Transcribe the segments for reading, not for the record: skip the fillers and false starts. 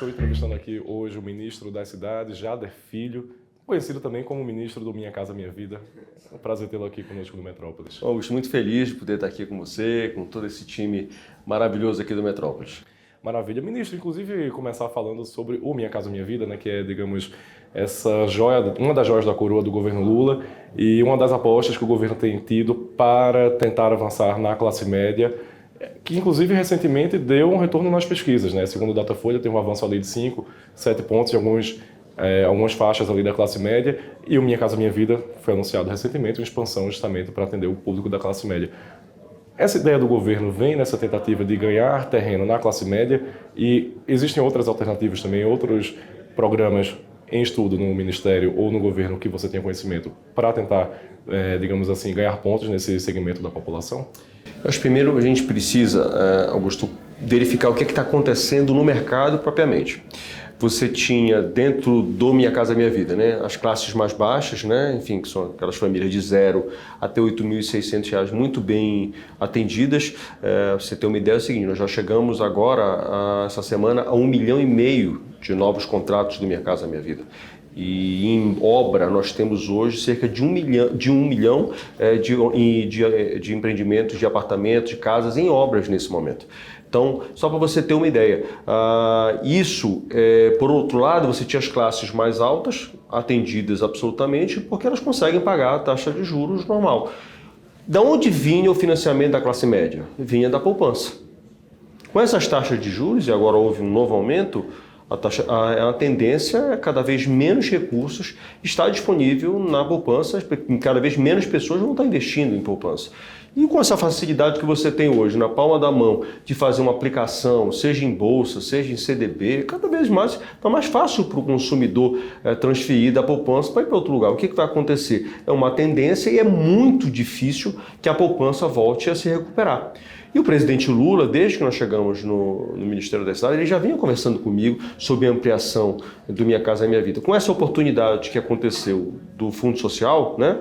Estou entrevistando aqui hoje o ministro das Cidades, Jader Filho, conhecido também como ministro do Minha Casa Minha Vida. É um prazer tê-lo aqui conosco no Metrópolis. Augusto, muito feliz de poder estar aqui com você, com todo esse time maravilhoso aqui do Metrópolis. Maravilha. Ministro, inclusive, começar falando sobre o Minha Casa Minha Vida, né, que é, digamos, essa joia, uma das joias da coroa do governo Lula e uma das apostas que o governo tem tido para tentar avançar na classe média, que inclusive recentemente deu um retorno nas pesquisas, né? Segundo o Datafolha, tem um avanço ali de 5, 7 pontos em algumas faixas ali da classe média, e o Minha Casa Minha Vida foi anunciado recentemente uma expansão justamente para atender o público da classe média. Essa ideia do governo vem nessa tentativa de ganhar terreno na classe média e existem outras alternativas também, outros programas em estudo no Ministério ou no governo que você tenha conhecimento para tentar, digamos assim, ganhar pontos nesse segmento da população? Eu acho que primeiro a gente precisa, Augusto, verificar o que está acontecendo no mercado propriamente. Você tinha dentro do Minha Casa Minha Vida, né, as classes mais baixas, né, enfim, que são aquelas famílias de 0 até R$ 8.600 muito bem atendidas. Você ter uma ideia é o seguinte, nós já chegamos agora, essa semana, a 1,5 milhão de novos contratos do Minha Casa Minha Vida. E em obra nós temos hoje cerca de 1 milhão de empreendimentos, de apartamentos, de casas em obras nesse momento. Então, só para você ter uma ideia, por outro lado, você tinha as classes mais altas, atendidas absolutamente, porque elas conseguem pagar a taxa de juros normal. Da onde vinha o financiamento da classe média? Vinha da poupança. Com essas taxas de juros, e agora houve um novo aumento, a tendência é cada vez menos recursos está disponível na poupança, cada vez menos pessoas vão estar investindo em poupança. E com essa facilidade que você tem hoje, na palma da mão, de fazer uma aplicação, seja em bolsa, seja em CDB, cada vez mais está mais fácil para o consumidor transferir da poupança para ir para outro lugar. O que vai acontecer? É uma tendência e é muito difícil que a poupança volte a se recuperar. E o presidente Lula, desde que nós chegamos no Ministério da Cidade, ele já vinha conversando comigo sobre a ampliação do Minha Casa Minha Vida. Com essa oportunidade que aconteceu do Fundo Social, né,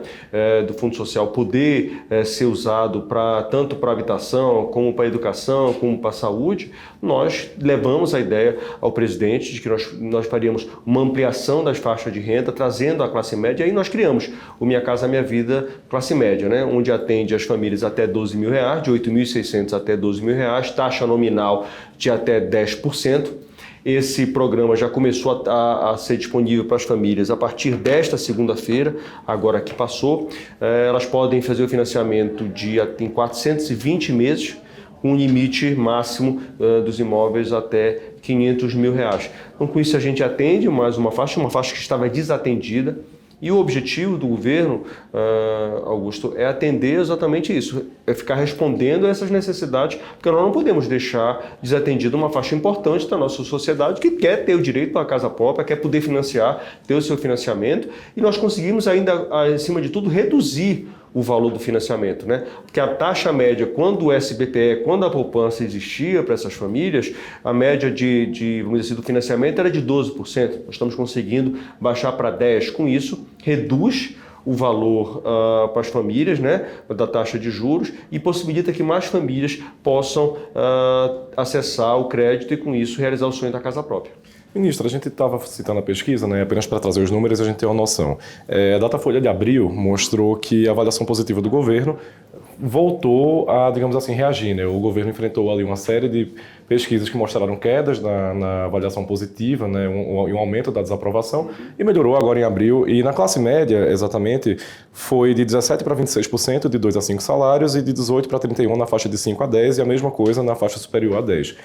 do Fundo Social poder ser usado tanto para habitação, como para educação, como para saúde, nós levamos a ideia ao presidente de que nós faríamos uma ampliação das faixas de renda, trazendo a classe média, e aí nós criamos o Minha Casa Minha Vida classe média, né, onde atende as famílias até R$ 12.000, de R$ 8.600 até R$ 12.000, taxa nominal de até 10%. Esse programa já começou a ser disponível para as famílias a partir desta segunda-feira, agora que passou. Elas podem fazer o financiamento em 420 meses, com um limite máximo dos imóveis até R$ 500 mil. Então, com isso a gente atende mais uma faixa que estava desatendida. E o objetivo do governo, Augusto, é atender exatamente isso, é ficar respondendo a essas necessidades, porque nós não podemos deixar desatendida uma faixa importante da nossa sociedade que quer ter o direito à casa própria, quer poder financiar, ter o seu financiamento, e nós conseguimos ainda, acima de tudo, reduzir o valor do financiamento, né? Porque a taxa média, quando o SBPE, quando a poupança existia para essas famílias, a média vamos dizer assim, do financiamento era de 12%. Nós estamos conseguindo baixar para 10%. Com isso, reduz o valor para as famílias, né, da taxa de juros, e possibilita que mais famílias possam acessar o crédito e, com isso, realizar o sonho da casa própria. Ministro, a gente estava citando a pesquisa, né, apenas para trazer os números, a gente tem uma noção. A Datafolha de abril mostrou que a avaliação positiva do governo voltou a, digamos assim, reagir, né? O governo enfrentou ali uma série de pesquisas que mostraram quedas na avaliação positiva, né, um aumento da desaprovação, e melhorou agora em abril. E na classe média, exatamente, foi de 17% para 26% de 2 a 5 salários e de 18% para 31% na faixa de 5 a 10 e a mesma coisa na faixa superior a 10.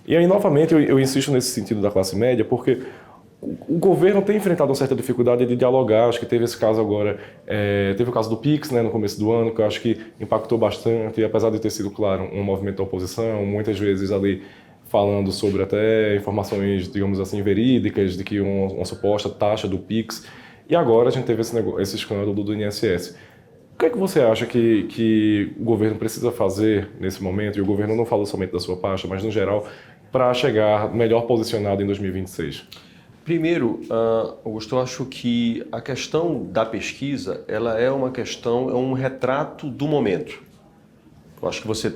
E aí, novamente, eu insisto nesse sentido da classe média, porque o governo tem enfrentado uma certa dificuldade de dialogar. Acho que teve esse caso agora, teve o caso do Pix, né, no começo do ano, que eu acho que impactou bastante, e apesar de ter sido, claro, um movimento da oposição, muitas vezes ali falando sobre até informações, digamos assim, verídicas, de que uma suposta taxa do Pix, e agora a gente teve esse escândalo do INSS. O que é que você acha que o governo precisa fazer nesse momento, e o governo não fala somente da sua pasta, mas no geral, para chegar melhor posicionado em 2026? Primeiro, Augusto, eu acho que a questão da pesquisa, ela é um retrato do momento. Eu acho que você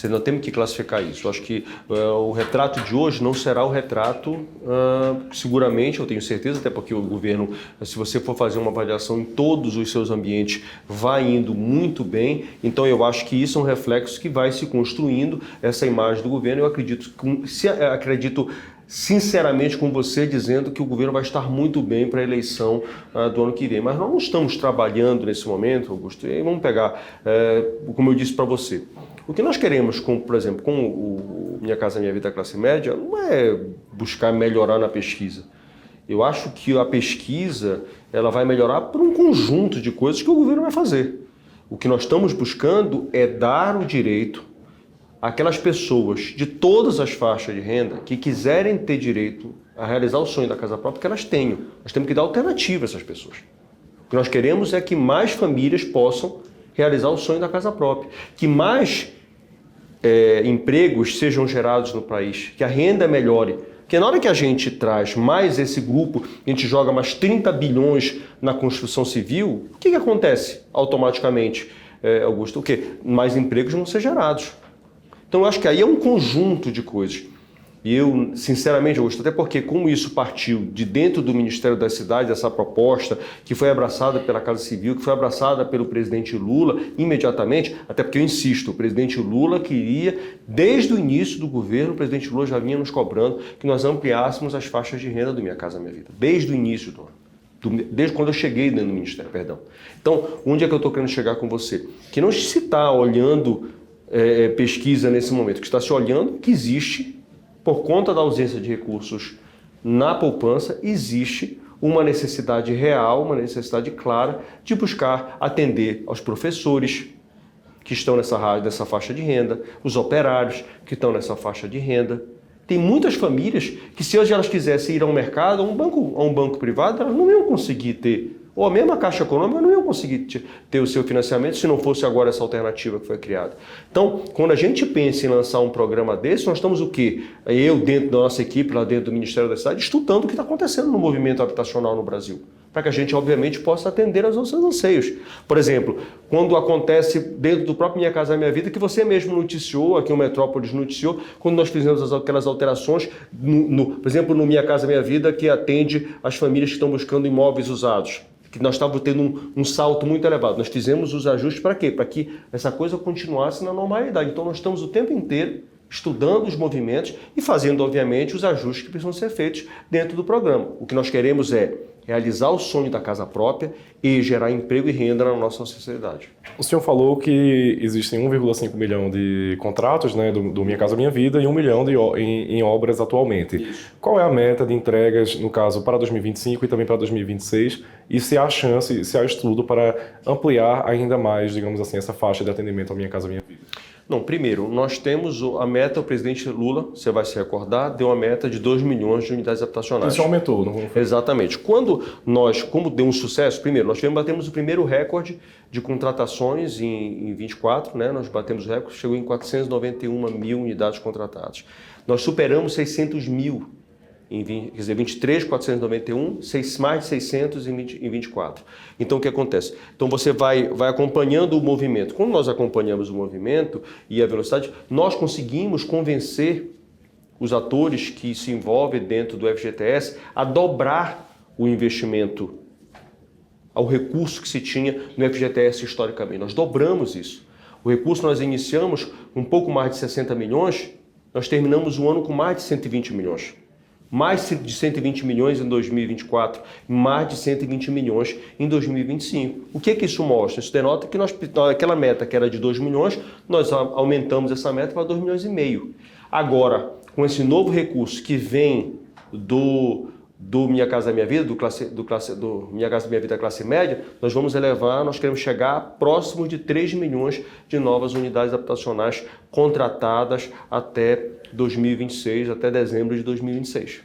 não tem que classificar isso. Eu acho que o retrato de hoje não será o retrato, seguramente, eu tenho certeza, até porque o governo, se você for fazer uma avaliação em todos os seus ambientes, vai indo muito bem. Então eu acho que isso é um reflexo que vai se construindo, essa imagem do governo. Eu acredito sinceramente com você dizendo que o governo vai estar muito bem para a eleição do ano que vem. Mas nós não estamos trabalhando nesse momento, Augusto, e vamos pegar, como eu disse para você, o que nós queremos, por exemplo, com o Minha Casa Minha Vida Classe Média, não é buscar melhorar na pesquisa. Eu acho que a pesquisa ela vai melhorar por um conjunto de coisas que o governo vai fazer. O que nós estamos buscando é dar o direito aquelas pessoas de todas as faixas de renda que quiserem ter direito a realizar o sonho da casa própria, que elas tenham. Nós temos que dar alternativa a essas pessoas. O que nós queremos é que mais famílias possam realizar o sonho da casa própria, que mais empregos sejam gerados no país, que a renda melhore. Porque na hora que a gente traz mais esse grupo, a gente joga mais 30 bilhões na construção civil, o que acontece automaticamente, Augusto? O quê? Mais empregos vão ser gerados. Então eu acho que aí é um conjunto de coisas. E eu, sinceramente, Augusto, até porque como isso partiu de dentro do Ministério das Cidades, essa proposta que foi abraçada pela Casa Civil, que foi abraçada pelo presidente Lula imediatamente, até porque eu insisto, o presidente Lula queria, desde o início do governo, o presidente Lula já vinha nos cobrando que nós ampliássemos as faixas de renda do Minha Casa Minha Vida, desde o início do ano. Desde quando eu cheguei dentro do Ministério, perdão. Então, onde é que eu estou querendo chegar com você? Que não se está olhando pesquisa nesse momento, que está se olhando que existe, por conta da ausência de recursos na poupança, existe uma necessidade real, uma necessidade clara de buscar atender aos professores que estão nessa faixa de renda, os operários que estão nessa faixa de renda. Tem muitas famílias que, se hoje elas quisessem ir ao mercado, a um banco privado, elas não iam conseguir ter, ou a mesma Caixa Econômica não iam conseguir ter o seu financiamento se não fosse agora essa alternativa que foi criada. Então, quando a gente pensa em lançar um programa desse, nós estamos o quê? Eu, dentro da nossa equipe, lá dentro do Ministério da Cidade, estudando o que está acontecendo no movimento habitacional no Brasil, para que a gente, obviamente, possa atender aos nossos anseios. Por exemplo, quando acontece dentro do próprio Minha Casa Minha Vida, que você mesmo noticiou, aqui o Metrópolis noticiou, quando nós fizemos aquelas alterações, por exemplo, no Minha Casa Minha Vida, que atende as famílias que estão buscando imóveis usados, que nós estávamos tendo um salto muito elevado. Nós fizemos os ajustes para quê? Para que essa coisa continuasse na normalidade. Então nós estamos o tempo inteiro estudando os movimentos e fazendo, obviamente, os ajustes que precisam ser feitos dentro do programa. O que nós queremos é realizar o sonho da casa própria e gerar emprego e renda na nossa sociedade. O senhor falou que existem 1,5 milhão de contratos, né, do Minha Casa Minha Vida e 1 milhão em obras atualmente. Isso. Qual é a meta de entregas, no caso, para 2025 e também para 2026? E se há chance, se há estudo para ampliar ainda mais, digamos assim, essa faixa de atendimento ao Minha Casa Minha Vida? Não, primeiro, nós temos a meta, o presidente Lula, você vai se recordar, deu uma meta de 2 milhões de unidades habitacionais. Isso aumentou, não foi? Exatamente. Como deu um sucesso, primeiro, nós batemos o primeiro recorde de contratações em 24, né? Nós batemos o recorde, chegou em 491 mil unidades contratadas. Nós superamos 600 mil. Quer dizer, 23, 491, mais de 600 em 24. Então, o que acontece? Então, você vai acompanhando o movimento. Quando nós acompanhamos o movimento e a velocidade, nós conseguimos convencer os atores que se envolvem dentro do FGTS a dobrar o investimento ao recurso que se tinha no FGTS historicamente. Nós dobramos isso. O recurso nós iniciamos com um pouco mais de 60 milhões, nós terminamos o ano com mais de 120 milhões. Mais de 120 milhões em 2024, mais de 120 milhões em 2025. O que isso mostra? Isso denota que aquela meta que era de 2 milhões, nós aumentamos essa meta para 2 milhões e meio. Agora, com esse novo recurso que vem do Minha Casa Minha Vida, do Minha Casa Minha Vida Classe Média, nós queremos chegar próximo de 3 milhões de novas unidades habitacionais contratadas até 2026, até dezembro de 2026.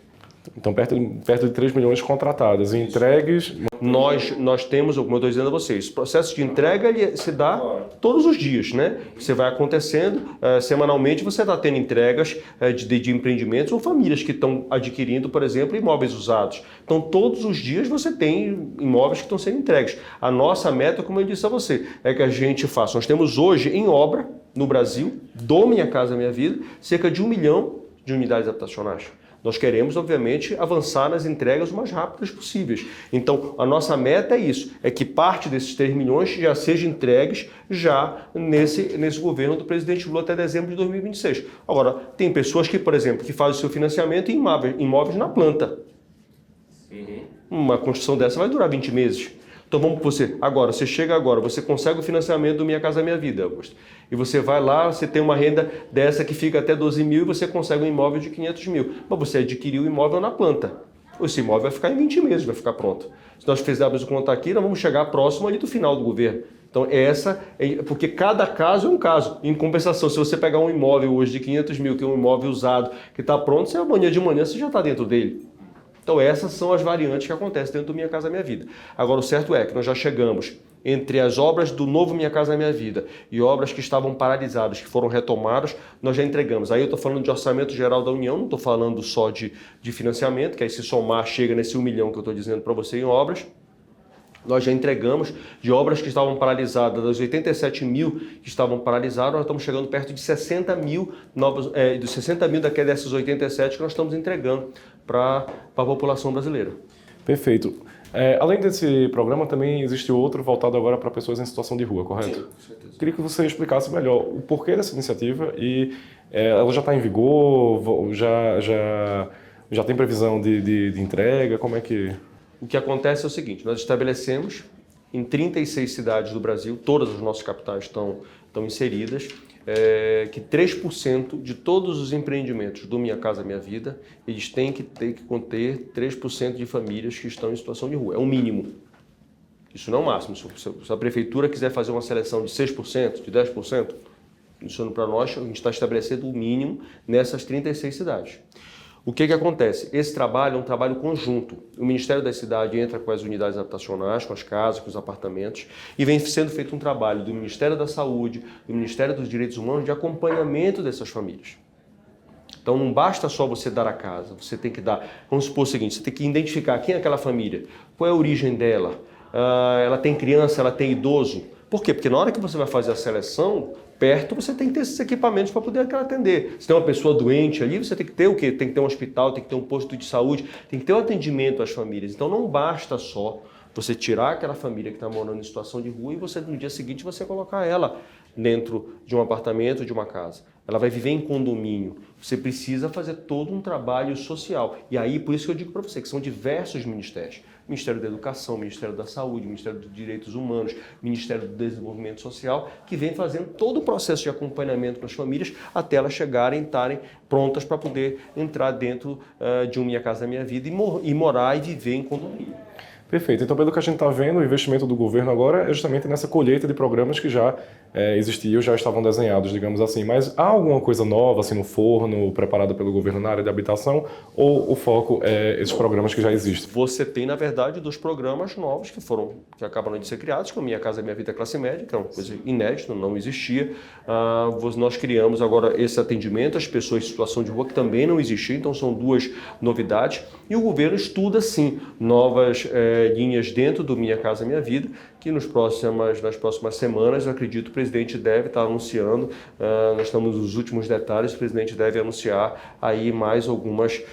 Então, perto de 3 milhões contratadas. Entregues... Nós temos, como eu estou dizendo a vocês, o processo de entrega ele se dá todos os dias, né? Você vai acontecendo, semanalmente você está tendo entregas de empreendimentos ou famílias que estão adquirindo, por exemplo, imóveis usados. Então, todos os dias você tem imóveis que estão sendo entregues. A nossa meta, como eu disse a você, é que a gente faça. Nós temos hoje em obra no Brasil, do Minha Casa Minha Vida, cerca de 1 milhão de unidades habitacionais. Nós queremos, obviamente, avançar nas entregas o mais rápidas possíveis. Então, a nossa meta é isso, é que parte desses 3 milhões já sejam entregues já nesse governo do presidente Lula até dezembro de 2026. Agora, tem pessoas que, por exemplo, que fazem o seu financiamento em imóveis na planta. Uma construção dessa vai durar 20 meses. Então vamos para você. Agora, você consegue o financiamento do Minha Casa Minha Vida, Augusto. E você vai lá, você tem uma renda dessa que fica até 12 mil e você consegue um imóvel de 500 mil. Mas você adquiriu o imóvel na planta. Esse imóvel vai ficar em 20 meses, vai ficar pronto. Se nós fizermos o conta aqui, nós vamos chegar próximo ali do final do governo. Então porque cada caso é um caso. Em compensação, se você pegar um imóvel hoje de 500 mil, que é um imóvel usado, que está pronto, amanhã de manhã você já está dentro dele. Então essas são as variantes que acontecem dentro do Minha Casa Minha Vida. Agora o certo é que nós já chegamos entre as obras do novo Minha Casa Minha Vida e obras que estavam paralisadas, que foram retomadas, nós já entregamos. Aí eu estou falando de orçamento geral da União, não estou falando só de financiamento, que aí se somar chega nesse 1 milhão que eu estou dizendo para você em obras. Nós já entregamos de obras que estavam paralisadas, das 87 mil que estavam paralisadas, nós estamos chegando perto de 60 mil dos 60 mil dessas 87 que nós estamos entregando para a população brasileira. Perfeito. Além desse programa, também existe outro voltado agora para pessoas em situação de rua, correto? Sim, com certeza. Queria que você explicasse melhor o porquê dessa iniciativa e ela já está em vigor, já tem previsão de entrega, como é que... O que acontece é o seguinte, nós estabelecemos em 36 cidades do Brasil, todas as nossas capitais estão inseridas, que 3% de todos os empreendimentos do Minha Casa Minha Vida, eles têm que conter 3% de famílias que estão em situação de rua. É o mínimo. Isso não é o máximo. Se a prefeitura quiser fazer uma seleção de 6%, de 10%, isso para nós, a gente está estabelecendo o mínimo nessas 36 cidades. O que acontece? Esse trabalho é um trabalho conjunto. O Ministério da Cidade entra com as unidades habitacionais, com as casas, com os apartamentos, e vem sendo feito um trabalho do Ministério da Saúde, do Ministério dos Direitos Humanos, de acompanhamento dessas famílias. Então não basta só você dar a casa, você tem que dar... Vamos supor o seguinte, você tem que identificar quem é aquela família, qual é a origem dela, ela tem criança, ela tem idoso. Por quê? Porque na hora que você vai fazer a seleção, perto você tem que ter esses equipamentos para poder atender. Se tem uma pessoa doente ali, você tem que ter o quê? Tem que ter um hospital, tem que ter um posto de saúde, tem que ter o atendimento às famílias. Então não basta só você tirar aquela família que está morando em situação de rua e você no dia seguinte você colocar ela dentro de um apartamento, de uma casa. Ela vai viver em condomínio. Você precisa fazer todo um trabalho social. E aí, por isso que eu digo para você, que são diversos ministérios. Ministério da Educação, Ministério da Saúde, Ministério dos Direitos Humanos, Ministério do Desenvolvimento Social, que vem fazendo todo o processo de acompanhamento com as famílias até elas chegarem, estarem prontas para poder entrar dentro de um Minha Casa Minha Vida e morar e viver em condomínio. Perfeito. Então, pelo que a gente está vendo, o investimento do governo agora é justamente nessa colheita de programas que já existiam, já estavam desenhados, digamos assim. Mas há alguma coisa nova assim no forno, preparada pelo governo na área de habitação, ou o foco é esses programas que já existem? Você tem, na verdade, 2 programas novos que acabaram de ser criados, que é o Minha Casa Minha Vida Classe Média, que é uma coisa inédita, não existia. Nós criamos agora esse atendimento às pessoas em situação de rua, que também não existia, então são 2 novidades. E o governo estuda, sim, novas linhas dentro do Minha Casa Minha Vida, que nas próximas semanas, eu acredito, o presidente deve estar anunciando, nós estamos nos últimos detalhes, o presidente deve anunciar aí mais algumas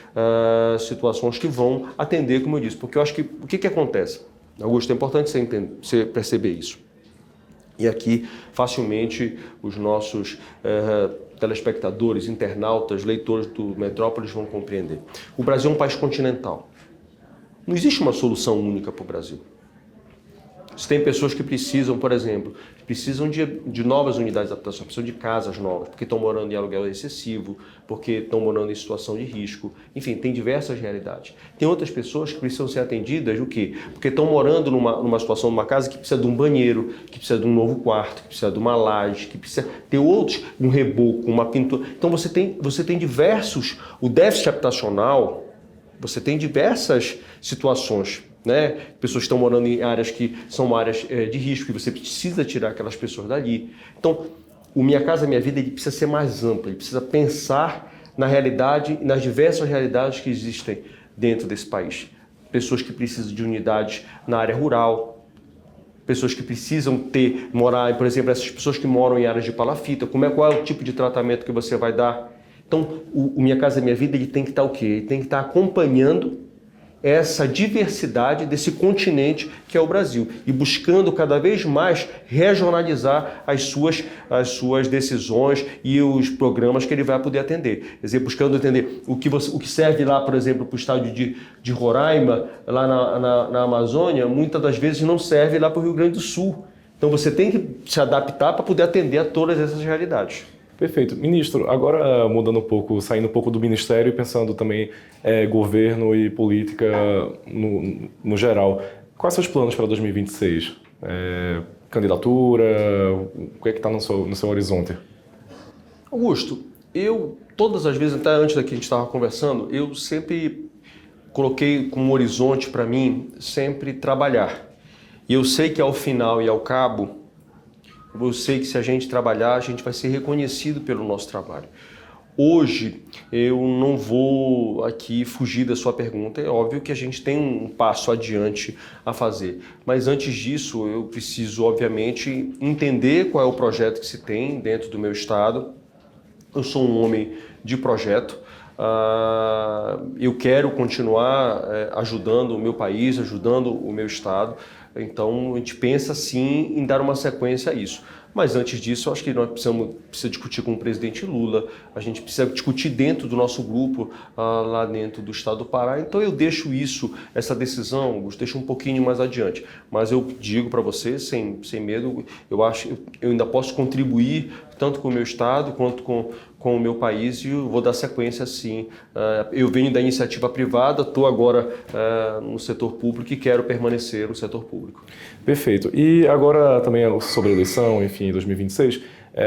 situações que vão atender, como eu disse, porque eu acho que, o que acontece? Augusto, é importante você perceber isso. E aqui, facilmente, os nossos telespectadores, internautas, leitores do Metrópolis vão compreender. O Brasil é um país continental. Não existe uma solução única para o Brasil. Se tem pessoas que precisam, por exemplo, de novas unidades de habitação, precisam de casas novas, porque estão morando em aluguel excessivo, porque estão morando em situação de risco. Enfim, tem diversas realidades. Tem outras pessoas que precisam ser atendidas, o quê? Porque estão morando numa situação, numa casa que precisa de um banheiro, que precisa de um novo quarto, que precisa de uma laje, que precisa ter outros, um reboco, uma pintura. Então você tem diversos, o déficit habitacional, você tem diversas situações, né? Pessoas que estão morando em áreas que são áreas de risco e você precisa tirar aquelas pessoas dali. Então, o Minha Casa Minha Vida ele precisa ser mais amplo, ele precisa pensar na realidade e nas diversas realidades que existem dentro desse país. Pessoas que precisam de unidades na área rural, pessoas que precisam morar, por exemplo, essas pessoas que moram em áreas de palafita, qual é o tipo de tratamento que você vai dar? Então, o Minha Casa Minha Vida, ele tem que estar o quê? Ele tem que estar acompanhando essa diversidade desse continente que é o Brasil e buscando cada vez mais regionalizar as suas decisões e os programas que ele vai poder atender. Quer dizer, buscando entender o que serve lá, por exemplo, para o estado de Roraima, lá na Amazônia, muitas das vezes não serve lá para o Rio Grande do Sul. Então você tem que se adaptar para poder atender a todas essas realidades. Perfeito. Ministro, agora mudando um pouco, saindo um pouco do Ministério e pensando também governo e política no geral, quais são os planos para 2026? Candidatura? O que é que está no seu horizonte? Augusto, todas as vezes, até antes daqui a gente estava conversando, eu sempre coloquei como horizonte para mim sempre trabalhar. E eu sei que ao final e ao cabo, eu sei que se a gente trabalhar, a gente vai ser reconhecido pelo nosso trabalho. Hoje, eu não vou aqui fugir da sua pergunta. É óbvio que a gente tem um passo adiante a fazer. Mas antes disso, eu preciso, obviamente, entender qual é o projeto que se tem dentro do meu estado. Eu sou um homem de projeto. Eu quero continuar ajudando o meu país, ajudando o meu estado. Então, a gente pensa, sim, em dar uma sequência a isso. Mas antes disso, eu acho que nós precisamos discutir com o presidente Lula, a gente precisa discutir dentro do nosso grupo, lá dentro do estado do Pará. Então, eu deixo essa decisão, Augusto, deixo um pouquinho mais adiante. Mas eu digo para você, sem medo, eu acho que eu ainda posso contribuir tanto com o meu estado quanto com o meu país e eu vou dar sequência sim. Eu venho da iniciativa privada, estou agora no setor público e quero permanecer no setor público. Perfeito. E agora também sobre a eleição, enfim, em 2026,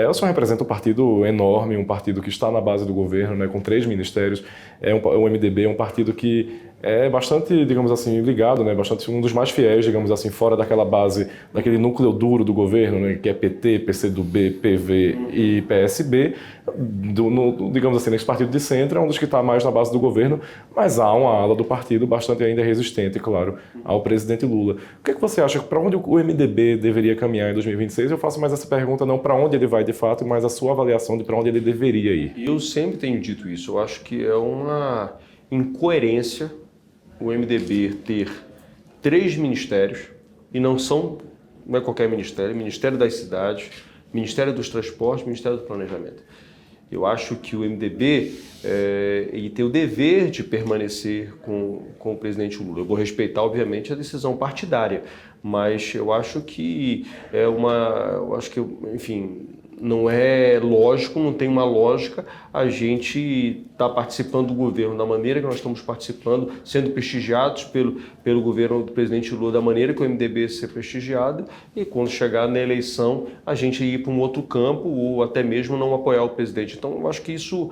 o senhor representa um partido enorme, um partido que está na base do governo, né, com 3 ministérios. O MDB é um partido que é bastante, digamos assim, ligado, né, bastante um dos mais fiéis, digamos assim, fora daquela base, daquele núcleo duro do governo, né, que é PT, PCdoB, PV e PSB. Digamos assim, nesse partido de centro é um dos que está mais na base do governo, mas há uma ala do partido bastante ainda resistente, claro, ao presidente Lula. O que você acha, para onde o MDB deveria caminhar em 2026? Eu faço mais essa pergunta não para onde ele vai de fato, mas a sua avaliação de para onde ele deveria ir. Eu sempre tenho dito isso, eu acho que é uma incoerência o MDB ter 3 ministérios, e não é qualquer ministério, Ministério das Cidades, Ministério dos Transportes, Ministério do Planejamento. Eu acho que o MDB ele tem o dever de permanecer com o presidente Lula. Eu vou respeitar, obviamente, a decisão partidária, mas eu acho que enfim, não é lógico, não tem uma lógica a gente estar participando do governo da maneira que nós estamos participando, sendo prestigiados pelo governo do presidente Lula, da maneira que o MDB ser prestigiado, e quando chegar na eleição a gente ir para um outro campo ou até mesmo não apoiar o presidente. Então eu acho que isso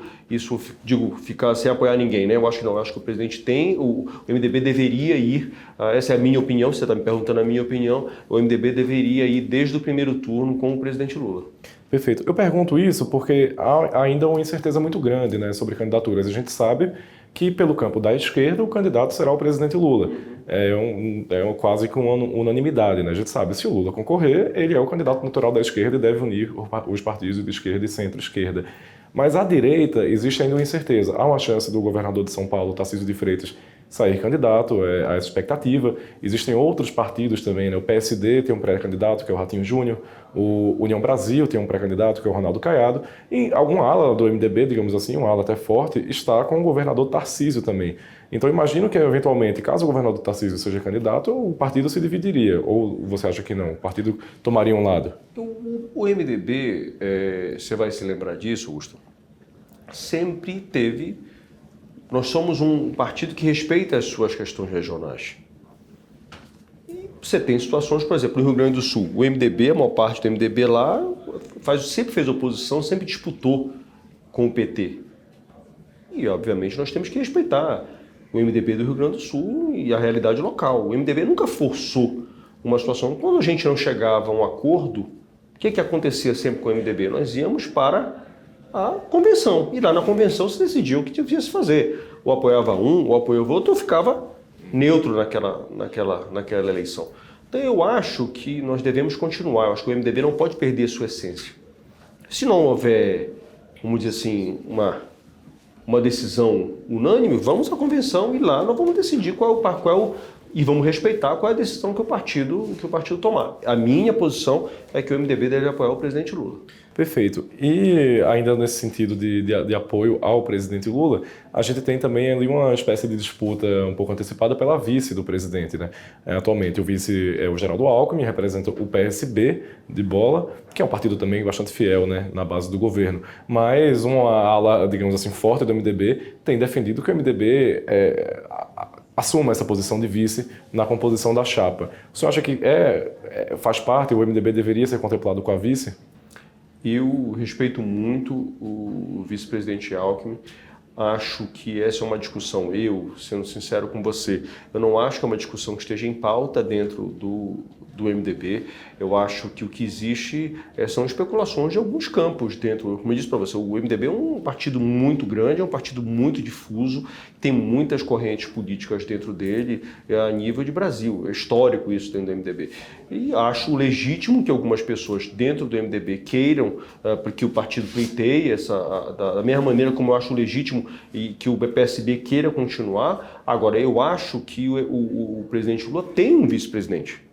ficar sem apoiar ninguém, né? Eu acho que não, eu acho que o presidente o MDB deveria ir, essa é a minha opinião, você está me perguntando a minha opinião, o MDB deveria ir desde o primeiro turno com o presidente Lula. Perfeito. Eu pergunto isso porque há ainda uma incerteza muito grande, né, sobre candidaturas. A gente sabe que pelo campo da esquerda o candidato será o presidente Lula. É quase que uma unanimidade, né? A gente sabe, se o Lula concorrer, ele é o candidato natural da esquerda e deve unir os partidos de esquerda e centro-esquerda. Mas à direita existe ainda uma incerteza. Há uma chance do governador de São Paulo, Tarcísio de Freitas, sair candidato, há essa expectativa. Existem outros partidos também, né? O PSD tem um pré-candidato, que é o Ratinho Júnior, o União Brasil tem um pré-candidato, que é o Ronaldo Caiado, e alguma ala do MDB, digamos assim, uma ala até forte, está com o governador Tarcísio também. Então imagino que, eventualmente, caso o governador Tarcísio seja candidato, o partido se dividiria, ou você acha que não? O partido tomaria um lado? O MDB, você vai se lembrar disso, Augusto, sempre teve... Nós somos um partido que respeita as suas questões regionais. E você tem situações, por exemplo, no Rio Grande do Sul, o MDB, a maior parte do MDB lá, sempre fez oposição, sempre disputou com o PT. E, obviamente, nós temos que respeitar o MDB do Rio Grande do Sul e a realidade local. O MDB nunca forçou uma situação. Quando a gente não chegava a um acordo, o que acontecia sempre com o MDB? Nós íamos para a convenção. E lá na convenção se decidia o que devia se fazer. Ou apoiava um, ou apoiava outro, ou ficava neutro naquela eleição. Então eu acho que nós devemos continuar, eu acho que o MDB não pode perder sua essência. Se não houver, vamos dizer assim, uma decisão unânime, vamos à convenção e lá nós vamos decidir e vamos respeitar qual é a decisão que o partido tomar. A minha posição é que o MDB deve apoiar o presidente Lula. Perfeito. E ainda nesse sentido de apoio ao presidente Lula, a gente tem também ali uma espécie de disputa um pouco antecipada pela vice do presidente, né? Atualmente o vice é o Geraldo Alckmin, representa o PSB de Bola, que é um partido também bastante fiel, né, na base do governo. Mas uma ala, digamos assim, forte do MDB tem defendido que o MDB assuma essa posição de vice na composição da chapa. O senhor acha que faz parte, o MDB deveria ser contemplado com a vice? Eu respeito muito o vice-presidente Alckmin. Acho que essa é uma discussão, sendo sincero com você, eu não acho que é uma discussão que esteja em pauta dentro do MDB. Eu acho que o que existe são especulações de alguns campos dentro. Como eu disse para você, o MDB é um partido muito grande, é um partido muito difuso, tem muitas correntes políticas dentro dele a nível de Brasil. É histórico isso dentro do MDB. E acho legítimo que algumas pessoas dentro do MDB queiram que o partido pleiteie da mesma maneira como eu acho legítimo e que o PSB queira continuar. Agora, eu acho que o presidente Lula tem um vice-presidente.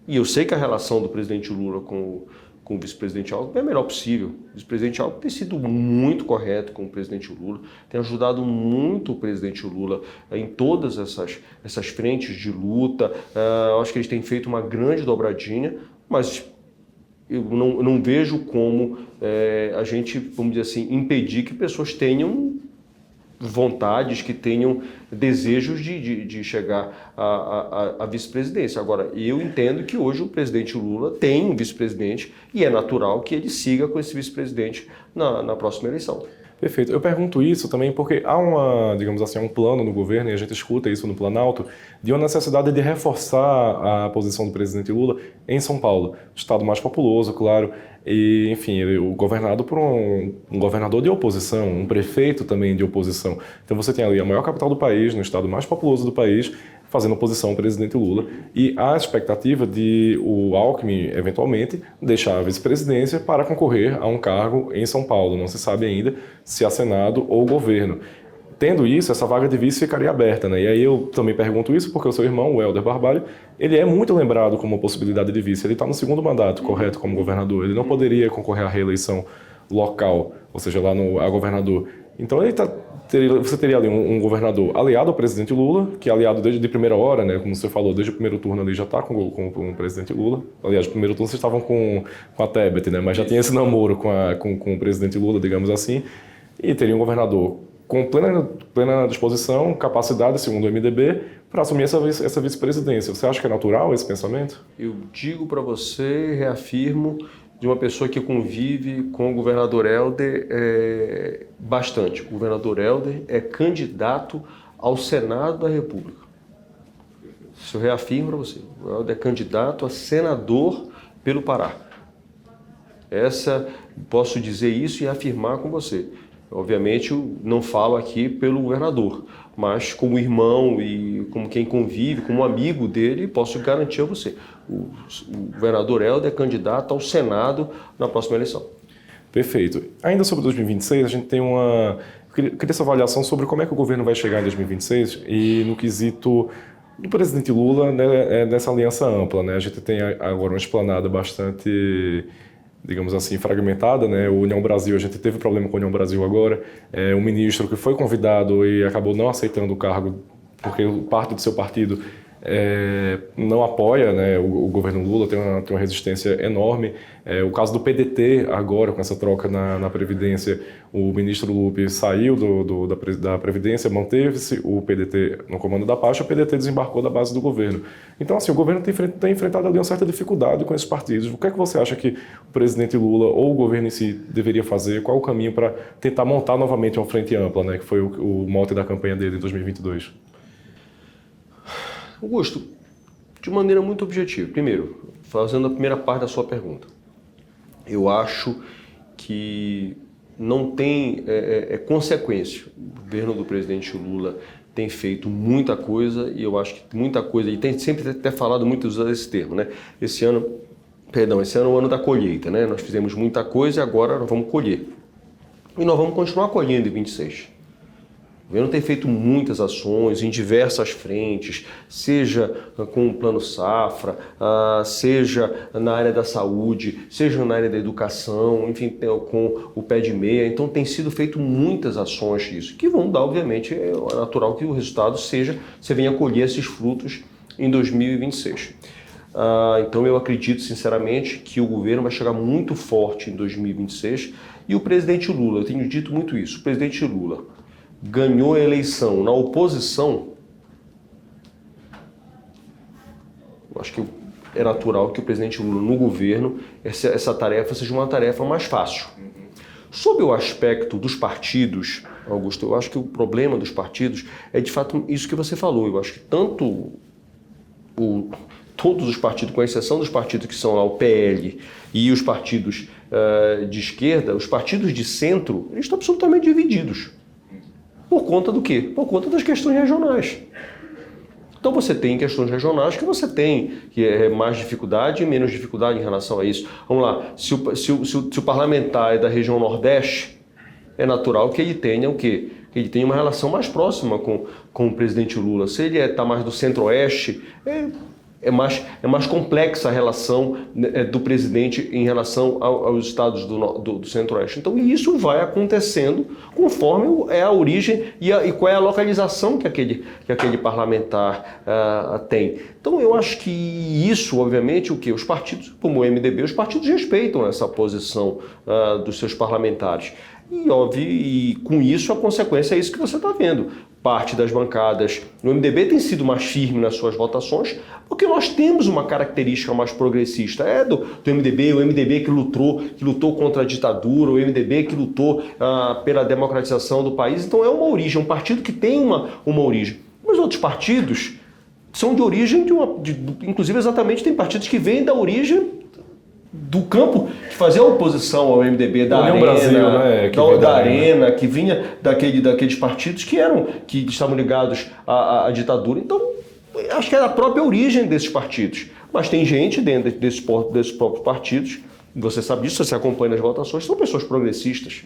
E eu sei que a relação do presidente Lula com o vice-presidente Alckmin é a melhor possível. O vice-presidente Alckmin tem sido muito correto com o presidente Lula, tem ajudado muito o presidente Lula em todas essas frentes de luta. Eu acho que eles têm feito uma grande dobradinha, mas eu não vejo como a gente, vamos dizer assim, impedir que pessoas tenham vontades, que tenham desejos de chegar à vice-presidência. Agora, eu entendo que hoje o presidente Lula tem um vice-presidente e é natural que ele siga com esse vice-presidente na próxima eleição. Perfeito. Eu pergunto isso também porque há digamos assim, um plano no governo, e a gente escuta isso no Planalto, de uma necessidade de reforçar a posição do presidente Lula em São Paulo, estado mais populoso, claro, e, enfim, governado por um governador de oposição, um prefeito também de oposição. Então você tem ali a maior capital do país, no estado mais populoso do país, fazendo oposição ao presidente Lula. E há a expectativa de o Alckmin, eventualmente, deixar a vice-presidência para concorrer a um cargo em São Paulo. Não se sabe ainda se a Senado ou governo. Tendo isso, essa vaga de vice ficaria aberta, né? E aí eu também pergunto isso porque o seu irmão, o Helder Barbalho, ele é muito lembrado como possibilidade de vice. Ele está no segundo mandato, correto, como governador. Ele não poderia concorrer à reeleição local, ou seja, lá a governador. Então você teria ali um governador aliado ao presidente Lula, que é aliado desde de primeira hora, né? Como você falou, desde o primeiro turno ali já está com o presidente Lula. Aliás, no primeiro turno vocês estavam com a Tebet, né? Mas já tinha esse namoro com o presidente Lula, digamos assim. E teria um governador com plena disposição, capacidade, segundo o MDB, para assumir essa vice-presidência. Você acha que é natural esse pensamento? Eu digo para você, reafirmo, de uma pessoa que convive com o governador Helder bastante. O governador Helder é candidato ao Senado da República. Isso eu reafirmo para você. O Helder é candidato a senador pelo Pará. Posso dizer isso e afirmar com você. Obviamente, eu não falo aqui pelo governador, mas como irmão e como quem convive, como amigo dele, posso garantir a você. O governador Helder é candidato ao Senado na próxima eleição. Perfeito. Ainda sobre 2026, a gente tem eu queria essa avaliação sobre como é que o governo vai chegar em 2026 e no quesito do presidente Lula, né, nessa aliança ampla, né? A gente tem agora uma esplanada bastante, digamos assim, fragmentada, né? O União Brasil, a gente teve problema com a União Brasil agora, um ministro que foi convidado e acabou não aceitando o cargo porque parte do seu partido não apoia, né, o governo Lula, tem uma resistência enorme. O caso do PDT agora, com essa troca na Previdência, o ministro Lupe saiu da Previdência, manteve-se o PDT no comando da pasta, o PDT desembarcou da base do governo. Então, assim, o governo tem enfrentado ali uma certa dificuldade com esses partidos. O que é que você acha que o presidente Lula ou o governo em si deveria fazer? Qual o caminho para tentar montar novamente uma frente ampla, né, que foi o mote da campanha dele em 2022? Augusto, de maneira muito objetiva. Primeiro, fazendo a primeira parte da sua pergunta. Eu acho que não tem consequência o governo do presidente Lula tem feito muita coisa, e eu acho que muita coisa, e tem sempre até falado muito, usado esse termo, né? Esse ano é o ano da colheita, né? Nós fizemos muita coisa e agora nós vamos colher. E nós vamos continuar colhendo em 26. O governo tem feito muitas ações em diversas frentes, seja com o Plano Safra, seja na área da saúde, seja na área da educação, enfim, com o pé de meia. Então tem sido feito muitas ações disso, que vão dar, obviamente, é natural que o resultado seja, você venha colher esses frutos em 2026. Então eu acredito, sinceramente, que o governo vai chegar muito forte em 2026 e o presidente Lula, eu tenho dito muito isso, o presidente Lula ganhou a eleição na oposição, eu acho que é natural que o presidente Lula no governo, essa tarefa seja uma tarefa mais fácil. Sob o aspecto dos partidos, Augusto, eu acho que o problema dos partidos é de fato isso que você falou. Eu acho que todos os partidos, com exceção dos partidos que são lá o PL e os partidos de esquerda, os partidos de centro, eles estão absolutamente divididos. Por conta do quê? Por conta das questões regionais. Então você tem questões regionais que você tem que é mais dificuldade e menos dificuldade em relação a isso. Vamos lá, se o parlamentar é da região Nordeste, é natural que ele tenha o quê? Que ele tenha uma relação mais próxima com o presidente Lula. Se ele está mais do Centro-Oeste, é mais complexa a relação do presidente em relação aos estados do Centro-Oeste. Então, isso vai acontecendo conforme é a origem e qual é a localização que aquele parlamentar tem. Então, eu acho que isso, obviamente, os partidos, como o MDB, os partidos respeitam essa posição dos seus parlamentares. E com isso, a consequência é isso que você está vendo. Parte das bancadas no MDB tem sido mais firme nas suas votações, porque nós temos uma característica mais progressista. É do MDB, o MDB que lutou contra a ditadura, o MDB que lutou pela democratização do país. Então é uma origem, um partido que tem uma origem. Mas outros partidos são de origem inclusive exatamente tem partidos que vêm da origem do campo que fazia oposição ao MDB da Arena, Brasil, né? da Arena, que vinha daqueles partidos que estavam ligados à ditadura. Então, acho que é a própria origem desses partidos. Mas tem gente dentro desses próprios partidos, você sabe disso, você acompanha as votações, são pessoas progressistas.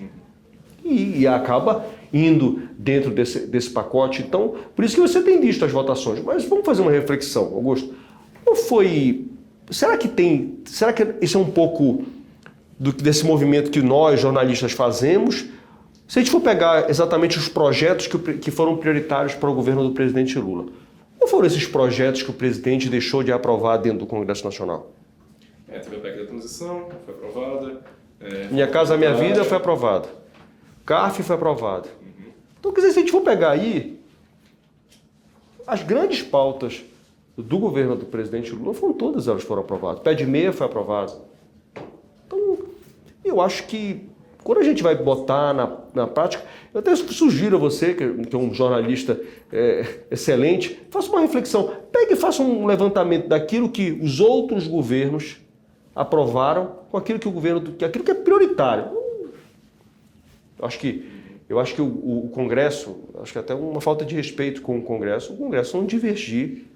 E acaba indo dentro desse pacote. Então, por isso que você tem visto as votações. Mas vamos fazer uma reflexão, Augusto. Não foi... Será que isso é um pouco desse movimento que nós, jornalistas, fazemos? Se a gente for pegar exatamente os projetos que foram prioritários para o governo do presidente Lula, qual foram esses projetos que o presidente deixou de aprovar dentro do Congresso Nacional? Teve a PEC da transição, foi aprovada. Minha Casa Minha Vida foi aprovada. CARF foi aprovado. Então, quer dizer, se a gente for pegar aí, as grandes pautas do governo do presidente Lula, todas elas foram aprovadas. Pé de meia foi aprovado. Então, eu acho que quando a gente vai botar na prática, eu até sugiro a você, que é um jornalista excelente, faça uma reflexão. Pegue e faça um levantamento daquilo que os outros governos aprovaram com aquilo aquilo que é prioritário. Eu acho que o Congresso, acho que até uma falta de respeito com o Congresso não divergir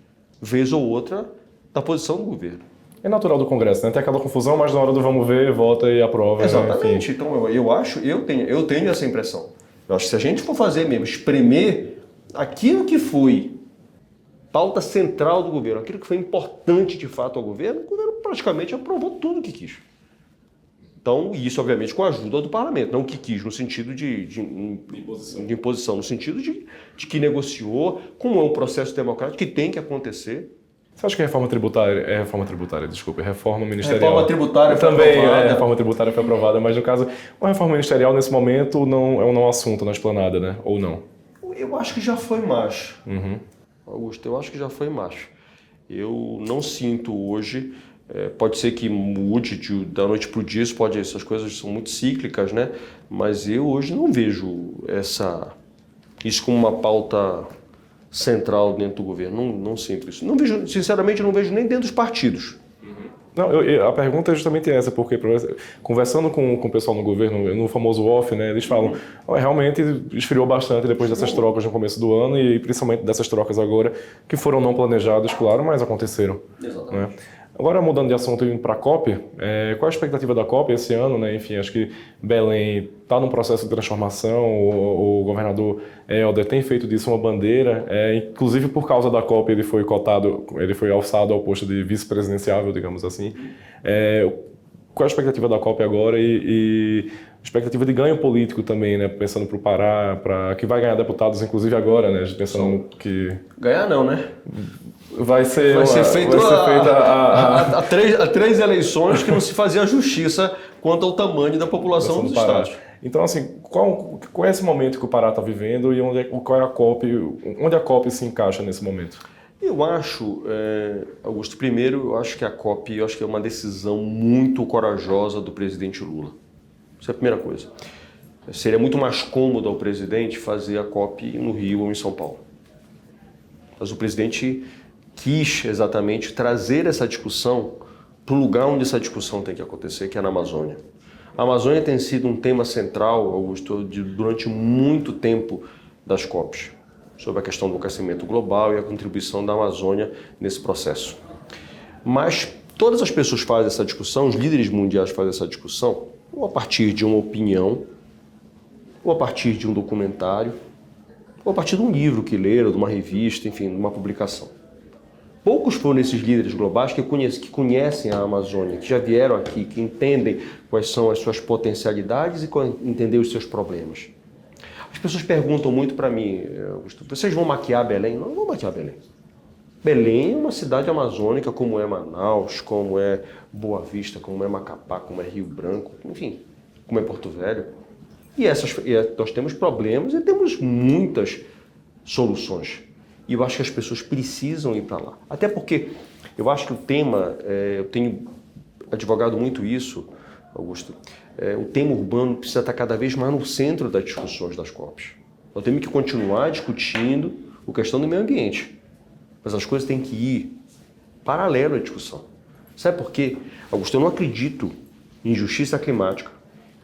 vez ou outra da posição do governo. É natural do Congresso, né? Tem aquela confusão, mas na hora do vamos ver, vota e aprova. Exatamente. Né? Então eu tenho essa impressão. Eu acho que se a gente for fazer mesmo, espremer aquilo que foi pauta central do governo, aquilo que foi importante de fato ao governo, o governo praticamente aprovou tudo o que quis. Então, isso obviamente com a ajuda do parlamento, não o que quis no sentido de imposição, no sentido de que negociou, como é um processo democrático que tem que acontecer. Você acha que reforma ministerial? Reforma tributária foi também, aprovada. A reforma tributária foi aprovada, mas no caso, uma reforma ministerial nesse momento não é um não assunto na esplanada, né? Ou não? Eu acho que já foi macho. Uhum. Augusto, eu acho que já foi macho. Eu não sinto hoje... pode ser que mude da noite para o dia, essas coisas são muito cíclicas, né? Mas eu hoje não vejo isso como uma pauta central dentro do governo. Não sinto isso. Não vejo, sinceramente, não vejo nem dentro dos partidos. Não, a pergunta é justamente essa, porque conversando com o pessoal no governo, no famoso off, né, eles falam, realmente esfriou bastante depois dessas trocas no começo do ano e principalmente dessas trocas agora, que foram não planejadas, claro, mas aconteceram. Exatamente. Né? Agora, mudando de assunto e indo para a COP, qual a expectativa da COP esse ano? Né? Enfim, acho que Belém está num processo de transformação, o governador Helder tem feito disso uma bandeira, inclusive por causa da COP ele foi cotado, ele foi alçado ao posto de vice-presidenciável, digamos assim. Qual a expectativa da COP agora e expectativa de ganho político também, né? Pensando para o Pará, que vai ganhar deputados, inclusive agora, né? Pensando que... Ganhar não, né? Vai ser feita a três eleições que não se fazia justiça quanto ao tamanho da população dos estados. Então, assim, qual é esse momento que o Pará está vivendo e qual é a COP, onde a COP se encaixa nesse momento? Eu acho, Augusto, primeiro, eu acho que a COP é uma decisão muito corajosa do presidente Lula. Isso é a primeira coisa. Seria muito mais cômodo ao presidente fazer a COP no Rio ou em São Paulo. Mas o presidente quis exatamente trazer essa discussão para o lugar onde essa discussão tem que acontecer, que é na Amazônia. A Amazônia tem sido um tema central, Augusto, durante muito tempo das COPs, sobre a questão do aquecimento global e a contribuição da Amazônia nesse processo. Mas todas as pessoas fazem essa discussão, os líderes mundiais fazem essa discussão, ou a partir de uma opinião, ou a partir de um documentário, ou a partir de um livro que leram, de uma revista, enfim, de uma publicação. Poucos foram esses líderes globais que conhecem a Amazônia, que já vieram aqui, que entendem quais são as suas potencialidades e entender os seus problemas. As pessoas perguntam muito para mim, Augusto, vocês vão maquiar Belém? Não, não vou maquiar Belém. Belém é uma cidade amazônica como é Manaus, como é Boa Vista, como é Macapá, como é Rio Branco, enfim, como é Porto Velho. E nós temos problemas e temos muitas soluções. E eu acho que as pessoas precisam ir para lá. Até porque eu acho que o tema, eu tenho advogado muito isso, Augusto, o tema urbano precisa estar cada vez mais no centro das discussões das COPs. Nós temos que continuar discutindo a questão do meio ambiente. Mas as coisas têm que ir paralelo à discussão. Sabe por quê? Augusto, eu não acredito em justiça climática,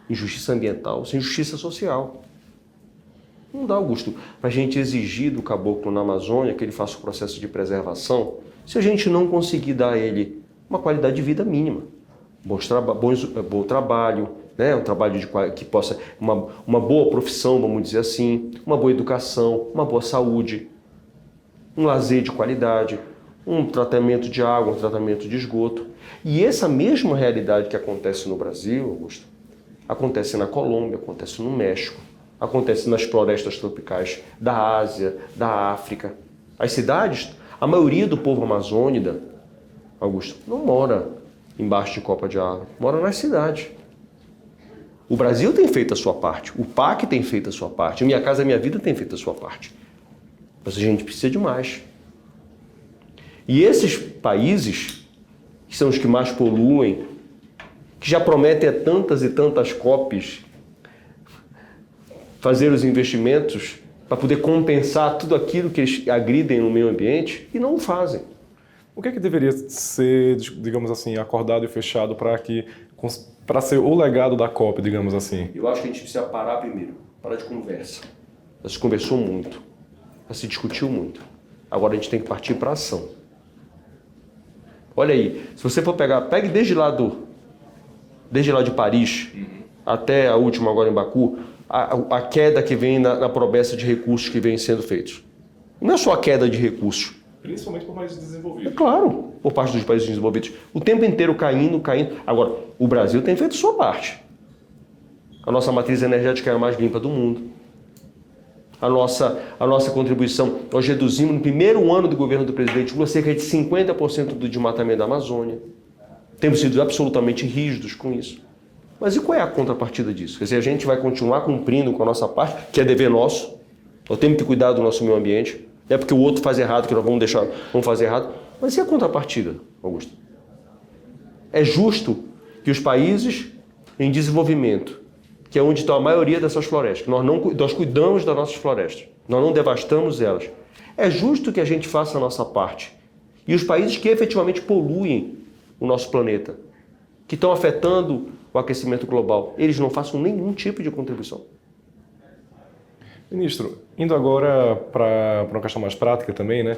em justiça ambiental, sem justiça social. Não dá, Augusto, para a gente exigir do caboclo na Amazônia que ele faça o processo de preservação se a gente não conseguir dar a ele uma qualidade de vida mínima. Bom trabalho, né? Um trabalho que possa... Uma boa profissão, vamos dizer assim, uma boa educação, uma boa saúde, um lazer de qualidade, um tratamento de água, um tratamento de esgoto. E essa mesma realidade que acontece no Brasil, Augusto, acontece na Colômbia, acontece no México, acontece nas florestas tropicais da Ásia, da África. As cidades, a maioria do povo amazônida, Augusto, não mora embaixo de copa de árvore, mora nas cidades. O Brasil tem feito a sua parte, o PAC tem feito a sua parte, Minha Casa Minha Vida tem feito a sua parte. Mas a gente precisa de mais. E esses países, que são os que mais poluem, que já prometem tantas e tantas COPs, fazer os investimentos para poder compensar tudo aquilo que eles agridem no meio ambiente e não o fazem. O que é que deveria ser, digamos assim, acordado e fechado para ser o legado da COP, digamos assim? Eu acho que a gente precisa parar primeiro, parar de conversa. Já se conversou muito, já se discutiu muito. Agora a gente tem que partir para a ação. Olha aí, se você for pegue desde lá de Paris até a última agora em Baku, a queda que vem na promessa de recursos que vem sendo feitos. Não é só a queda de recursos. Principalmente por países desenvolvidos. É claro, por parte dos países desenvolvidos. O tempo inteiro caindo. Agora, o Brasil tem feito sua parte. A nossa matriz energética é a mais limpa do mundo. A nossa contribuição, nós reduzimos no primeiro ano do governo do presidente Lula cerca de 50% do desmatamento da Amazônia. Temos sido absolutamente rígidos com isso. Mas e qual é a contrapartida disso? Quer dizer, a gente vai continuar cumprindo com a nossa parte, que é dever nosso. Nós temos que cuidar do nosso meio ambiente. Não é porque o outro faz errado que nós vamos fazer errado. Mas e a contrapartida, Augusto? É justo que os países em desenvolvimento, que é onde está a maioria dessas florestas, que nós cuidamos das nossas florestas, nós não devastamos elas. É justo que a gente faça a nossa parte. E os países que efetivamente poluem o nosso planeta, que estão afetando o aquecimento global, eles não façam nenhum tipo de contribuição. Ministro, indo agora para uma questão mais prática também, né?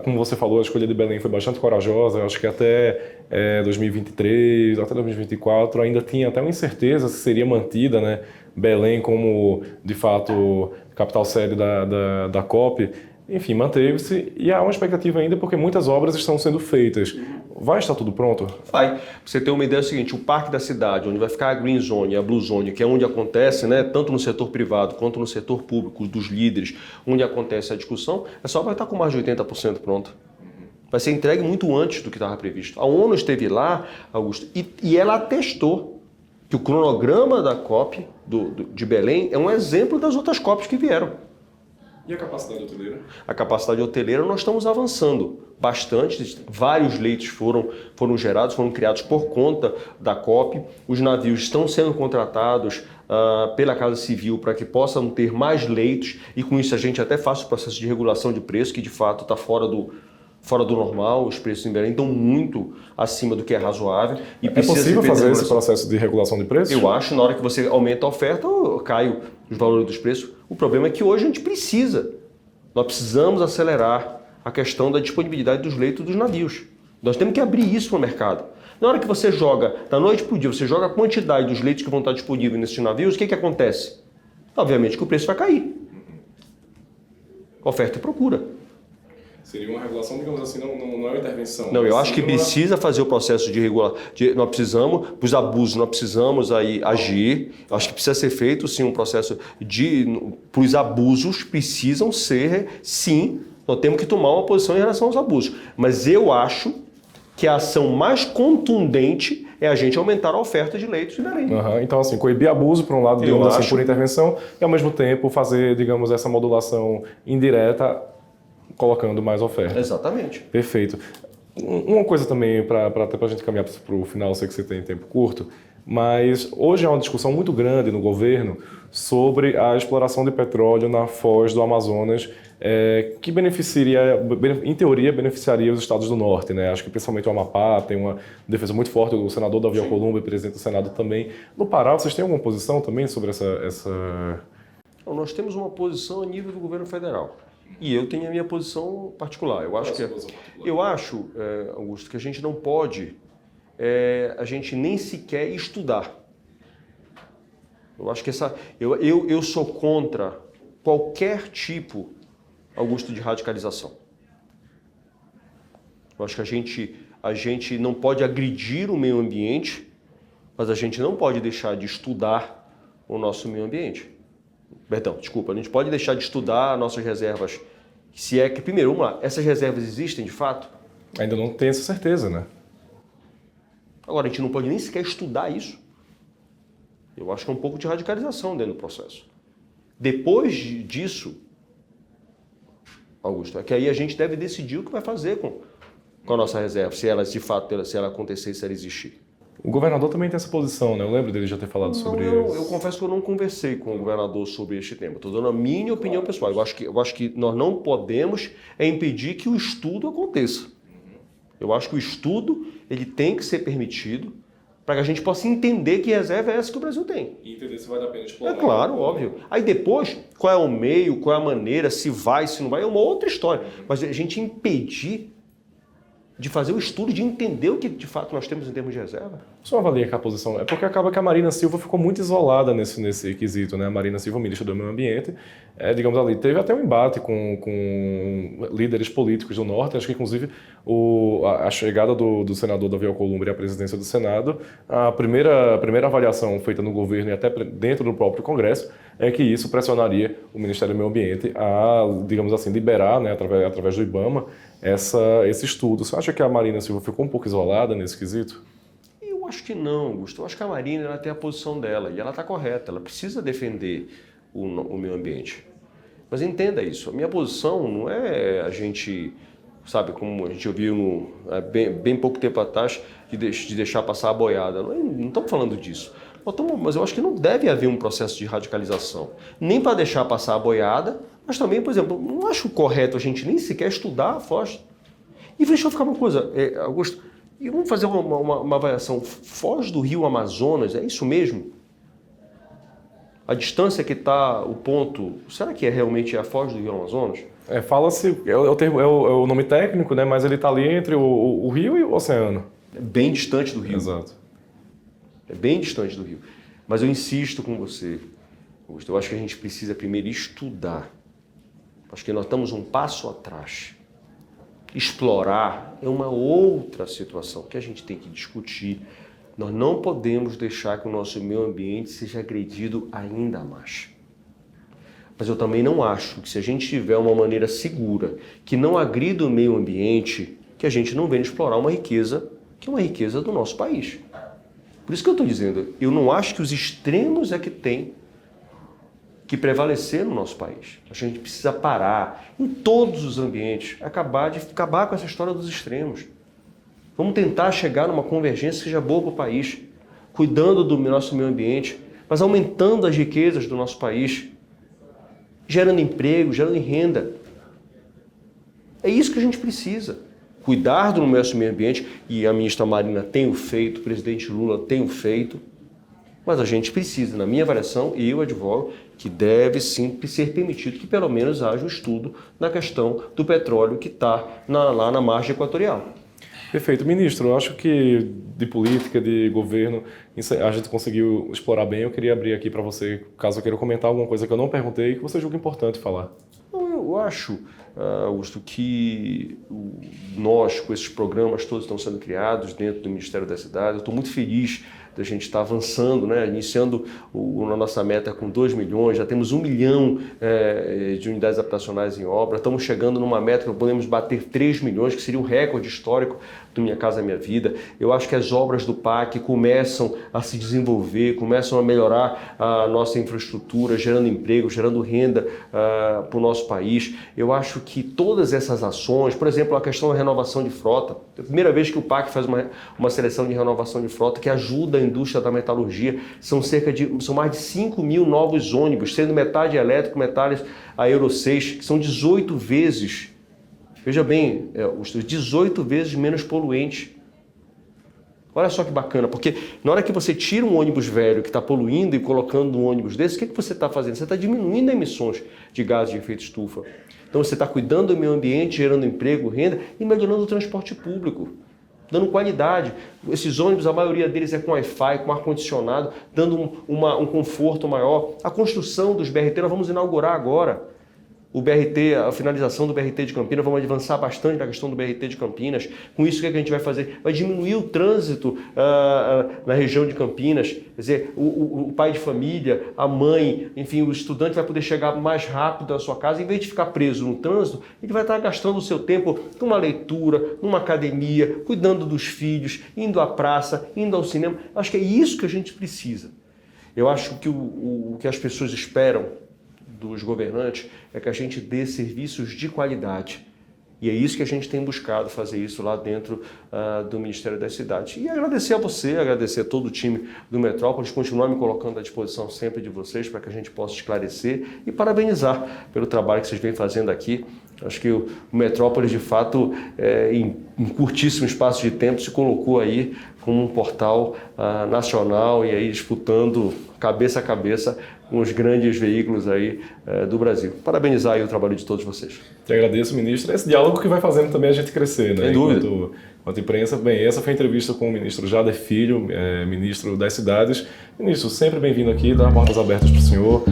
Como você falou, a escolha de Belém foi bastante corajosa. Eu acho que até 2023, até 2024, ainda tinha até uma incerteza se seria mantida, né? Belém como, de fato, capital sede da COP. Enfim, manteve-se e há uma expectativa ainda porque muitas obras estão sendo feitas. Vai estar tudo pronto? Vai. Pra você ter uma ideia, é o seguinte, o Parque da Cidade, onde vai ficar a Green Zone e a Blue Zone, que é onde acontece, né, tanto no setor privado quanto no setor público, dos líderes, onde acontece a discussão, essa obra vai estar com mais de 80% pronta. Vai ser entregue muito antes do que estava previsto. A ONU esteve lá, Augusto, e ela atestou que o cronograma da COP de Belém é um exemplo das outras COPs que vieram. E a capacidade hoteleira? A capacidade hoteleira nós estamos avançando bastante, vários leitos foram gerados, foram criados por conta da COP, os navios estão sendo contratados pela Casa Civil para que possam ter mais leitos e com isso a gente até faz o processo de regulação de preço que de fato está fora do normal, os preços em Belém estão muito acima do que é razoável. E é possível fazer esse processo de regulação de preços? Eu acho, na hora que você aumenta a oferta, cai os valores dos preços. O problema é que hoje a gente nós precisamos acelerar a questão da disponibilidade dos leitos dos navios. Nós temos que abrir isso para o mercado. Na hora que você joga, da noite para o dia, você joga a quantidade dos leitos que vão estar disponíveis nesses navios, o que acontece? Obviamente que o preço vai cair. Oferta e procura. Seria uma regulação, digamos assim, não é uma intervenção. Não, eu acho que precisa fazer o processo de regulação. Nós precisamos, para os abusos, nós precisamos aí agir. Eu acho que precisa ser feito, sim, um processo para os abusos precisam ser, sim, nós temos que tomar uma posição em relação aos abusos. Mas eu acho que a ação mais contundente é a gente aumentar a oferta de leitos em Belém. Então, assim, coibir abuso, por um lado, digamos assim, por intervenção, e ao mesmo tempo fazer, digamos, essa modulação indireta, colocando mais oferta. Exatamente. Perfeito. Uma coisa também, até para a gente caminhar para o final, eu sei que você tem tempo curto, mas hoje há uma discussão muito grande no governo sobre a exploração de petróleo na foz do Amazonas, que em teoria, beneficiaria os estados do norte, né? Acho que principalmente o Amapá tem uma defesa muito forte, o senador Davi Alcolumbre, presidente do Senado também. No Pará, vocês têm alguma posição também sobre essa... Então, nós temos uma posição a nível do governo federal. E eu tenho a minha posição particular. Eu acho, Augusto, que a gente não pode, a gente nem sequer estudar. Eu acho que eu sou contra qualquer tipo, Augusto, de radicalização. Eu acho que a gente não pode agredir o meio ambiente, mas a gente não pode deixar de estudar o nosso meio ambiente. Perdão, desculpa, a gente pode deixar de estudar nossas reservas, se é que, primeiro, vamos lá, essas reservas existem de fato? Ainda não tem essa certeza, né? Agora, a gente não pode nem sequer estudar isso. Eu acho que é um pouco de radicalização dentro do processo. Depois disso, Augusto, é que aí a gente deve decidir o que vai fazer com a nossa reserva, se ela de fato, se ela acontecer, se ela existir. O governador também tem essa posição, né? Eu lembro dele já ter falado sobre isso. Eu confesso que eu não conversei com o governador sobre este tema. Estou dando a minha opinião pessoal. Eu acho que nós não podemos impedir que o estudo aconteça. Eu acho que o estudo ele tem que ser permitido para que a gente possa entender que reserva é essa que o Brasil tem. E entender se vale a pena explorar. É claro, óbvio. Aí depois, qual é o meio, qual é a maneira, se vai, se não vai, é uma outra história. Mas a gente impedir de fazer o estudo, de entender o que de fato nós temos em termos de reserva. Só avalia que a posição... É porque acaba que a Marina Silva ficou muito isolada nesse quesito, né? A Marina Silva, ministra do Meio Ambiente, digamos ali, teve até um embate com líderes políticos do Norte. Acho que, inclusive, a chegada do senador Davi Alcolumbre à presidência do Senado, a primeira avaliação feita no governo e até dentro do próprio Congresso é que isso pressionaria o Ministério do Meio Ambiente a, digamos assim, liberar, né, através do IBAMA, esse estudo. Você acha que a Marina Silva ficou um pouco isolada nesse quesito? Eu acho que não, Augusto. Eu acho que a Marina ela tem a posição dela e ela está correta. Ela precisa defender o meio ambiente. Mas entenda isso. A minha posição não é a gente, sabe, como a gente ouviu bem pouco tempo atrás, de deixar passar a boiada. Não estamos falando disso. Mas eu acho que não deve haver um processo de radicalização. Nem para deixar passar a boiada, mas também, por exemplo, não acho correto a gente nem sequer estudar a foz. E deixa eu ficar uma coisa, Augusto, E vamos fazer uma avaliação. Foz do Rio Amazonas, é isso mesmo? A distância que está o ponto, será que é realmente a Foz do Rio Amazonas? Fala-se, é o nome técnico, né? Mas ele está ali entre o rio e o oceano. É bem distante do rio. Exato. É bem distante do rio. Mas eu insisto com você, Augusto, eu acho que a gente precisa primeiro estudar. Acho que nós estamos um passo atrás. Explorar é uma outra situação que a gente tem que discutir. Nós não podemos deixar que o nosso meio ambiente seja agredido ainda mais. Mas eu também não acho que se a gente tiver uma maneira segura, que não agrida o meio ambiente, que a gente não venha explorar uma riqueza, que é uma riqueza do nosso país. Por isso que eu estou dizendo, eu não acho que os extremos é que tem que prevalecer no nosso país. A gente precisa parar em todos os ambientes, acabar com essa história dos extremos. Vamos tentar chegar numa convergência que seja boa para o país, cuidando do nosso meio ambiente, mas aumentando as riquezas do nosso país, gerando emprego, gerando renda. É isso que a gente precisa. Cuidar do nosso meio ambiente, e a ministra Marina tem o feito, o presidente Lula tem o feito, mas a gente precisa, na minha avaliação, e eu advogo, que deve sim ser permitido que pelo menos haja um estudo na questão do petróleo que está lá na margem equatorial. Perfeito. Ministro, eu acho que de política, de governo, a gente conseguiu explorar bem. Eu queria abrir aqui para você, caso queira comentar alguma coisa que eu não perguntei, que você julga importante falar. Eu acho, Augusto, que nós, com esses programas todos estão sendo criados dentro do Ministério da Cidade, eu estou muito feliz da gente estar avançando, né? Iniciando a nossa meta com 2 milhões, já temos 1 milhão de unidades habitacionais em obra, estamos chegando numa meta que podemos bater 3 milhões, que seria um recorde histórico do Minha Casa Minha Vida. Eu acho que as obras do PAC começam a se desenvolver, começam a melhorar a nossa infraestrutura, gerando emprego, gerando renda para o nosso país. Eu acho que todas essas ações, por exemplo, a questão da renovação de frota, é a primeira vez que o PAC faz uma seleção de renovação de frota que ajuda a indústria da metalurgia, são mais de 5 mil novos ônibus, sendo metade elétrico, metade a Euro 6, que são 18 vezes, veja bem, os 18 vezes menos poluentes. Olha só que bacana, porque na hora que você tira um ônibus velho que está poluindo e colocando um ônibus desse, o que você está fazendo? Você está diminuindo emissões de gases de efeito estufa. Então você está cuidando do meio ambiente, gerando emprego, renda e melhorando o transporte público, dando qualidade. Esses ônibus, a maioria deles é com Wi-Fi, com ar-condicionado, dando um conforto maior. A construção dos BRT, nós vamos inaugurar agora. O BRT, a finalização do BRT de Campinas, vamos avançar bastante na questão do BRT de Campinas. Com isso, o que a gente vai fazer? Vai diminuir o trânsito na região de Campinas. Quer dizer, o pai de família, a mãe, enfim, o estudante vai poder chegar mais rápido à sua casa. Em vez de ficar preso no trânsito, ele vai estar gastando o seu tempo numa leitura, numa academia, cuidando dos filhos, indo à praça, indo ao cinema. Acho que é isso que a gente precisa. Eu acho que o que as pessoas esperam dos governantes é que a gente dê serviços de qualidade. E é isso que a gente tem buscado fazer isso lá dentro do Ministério das Cidades. E agradecer a você, agradecer a todo o time do Metrópolis, continuar me colocando à disposição sempre de vocês para que a gente possa esclarecer e parabenizar pelo trabalho que vocês vêm fazendo aqui. Acho que o Metrópolis, de fato, em curtíssimo espaço de tempo, se colocou aí como um portal nacional e aí disputando cabeça a cabeça com os grandes veículos aí do Brasil. Parabenizar aí o trabalho de todos vocês. Te agradeço, ministro. Esse diálogo que vai fazendo também a gente crescer, né? Sem dúvida. Enquanto imprensa. Bem, essa foi a entrevista com o ministro Jader Filho, ministro das Cidades. Ministro, sempre bem-vindo aqui, dá portas abertas para o senhor.